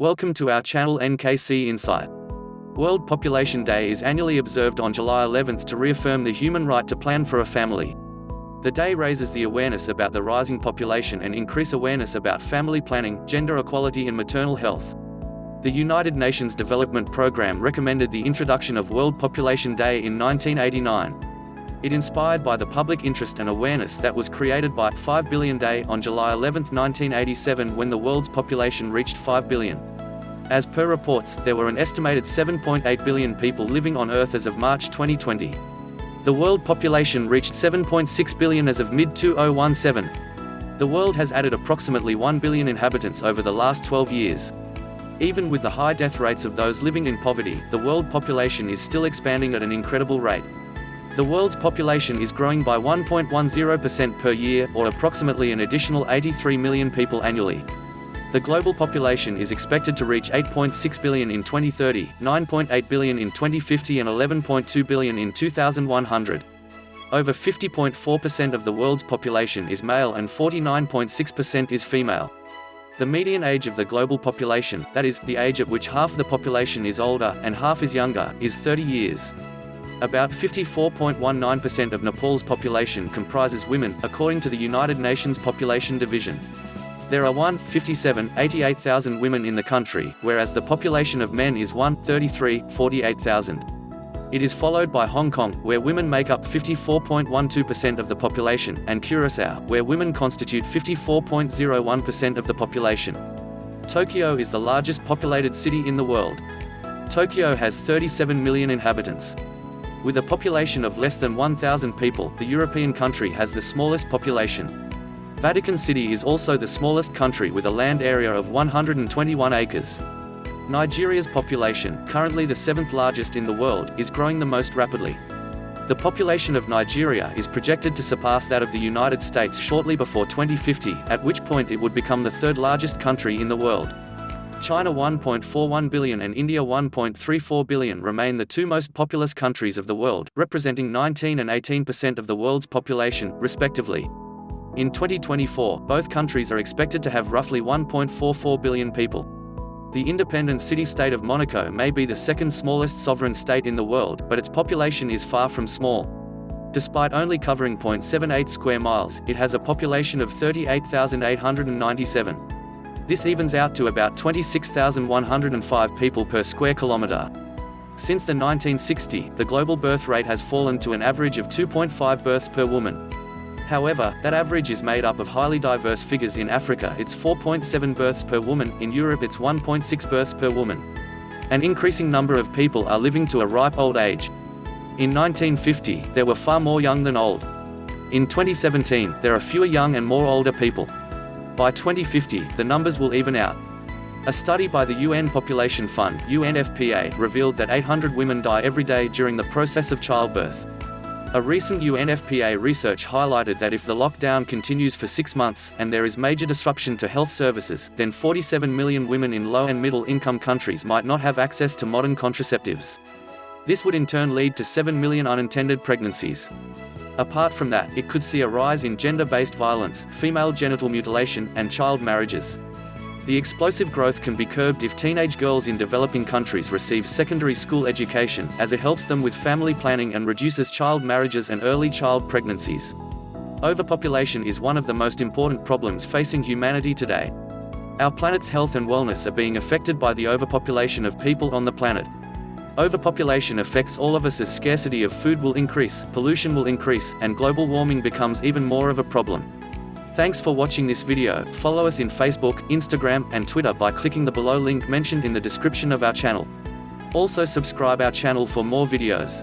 Welcome to our channel NKC Insight. World Population Day is annually observed on July 11th to reaffirm the human right to plan for a family. The day raises the awareness about the rising population and increase awareness about family planning, gender equality and maternal health. The United Nations Development Programme recommended the introduction of World Population Day in 1989. It inspired by the public interest and awareness that was created by 5 Billion Day on July 11, 1987, when the world's population reached 5 billion. As per reports, there were an estimated 7.8 billion people living on Earth as of March 2020. The world population reached 7.6 billion as of mid-2017. The world has added approximately 1 billion inhabitants over the last 12 years. Even with the high death rates of those living in poverty, the world population is still expanding at an incredible rate. The world's population is growing by 1.10% per year, or approximately an additional 83 million people annually. The global population is expected to reach 8.6 billion in 2030, 9.8 billion in 2050 and 11.2 billion in 2100. Over 50.4% of the world's population is male and 49.6% is female. The median age of the global population, that is, the age at which half the population is older and half is younger, is 30 years. About 54.19% of Nepal's population comprises women, according to the United Nations Population Division. There are 88,000 women in the country, whereas the population of men is 48,000. It is followed by Hong Kong, where women make up 54.12% of the population, and Curaçao, where women constitute 54.01% of the population. Tokyo is the largest populated city in the world. Tokyo has 37 million inhabitants. With a population of less than 1,000 people, the European country has the smallest population. Vatican City is also the smallest country with a land area of 121 acres. Nigeria's population, currently the 7th largest in the world, is growing the most rapidly. The population of Nigeria is projected to surpass that of the United States shortly before 2050, at which point it would become the 3rd largest country in the world. China 1.41 billion and India 1.34 billion remain the two most populous countries of the world, representing 19 and 18% of the world's population, respectively. In 2024, both countries are expected to have roughly 1.44 billion people. The independent city-state of Monaco may be the 2nd smallest sovereign state in the world, but its population is far from small. Despite only covering 0.78 square miles, it has a population of 38,897. This evens out to about 26,105 people per square kilometre. Since the 1960s, the global birth rate has fallen to an average of 2.5 births per woman. However, that average is made up of highly diverse figures. In Africa it's 4.7 births per woman, in Europe it's 1.6 births per woman. An increasing number of people are living to a ripe old age. In 1950, there were far more young than old. In 2017, there are fewer young and more older people. By 2050, the numbers will even out. A study by the UN Population Fund (UNFPA) revealed that 800 women die every day during the process of childbirth. A recent UNFPA research highlighted that if the lockdown continues for 6 months, and there is major disruption to health services, then 47 million women in low and middle income countries might not have access to modern contraceptives. This would in turn lead to 7 million unintended pregnancies. Apart from that, it could see a rise in gender-based violence, female genital mutilation, and child marriages. The explosive growth can be curbed if teenage girls in developing countries receive secondary school education, as it helps them with family planning and reduces child marriages and early child pregnancies. Overpopulation is one of the most important problems facing humanity today. Our planet's health and wellness are being affected by the overpopulation of people on the planet. Overpopulation affects all of us as scarcity of food will increase, pollution will increase, and global warming becomes even more of a problem. Thanks for watching this video. Follow us in Facebook, Instagram, and Twitter by clicking the below link mentioned in the description of our channel. Also subscribe our channel for more videos.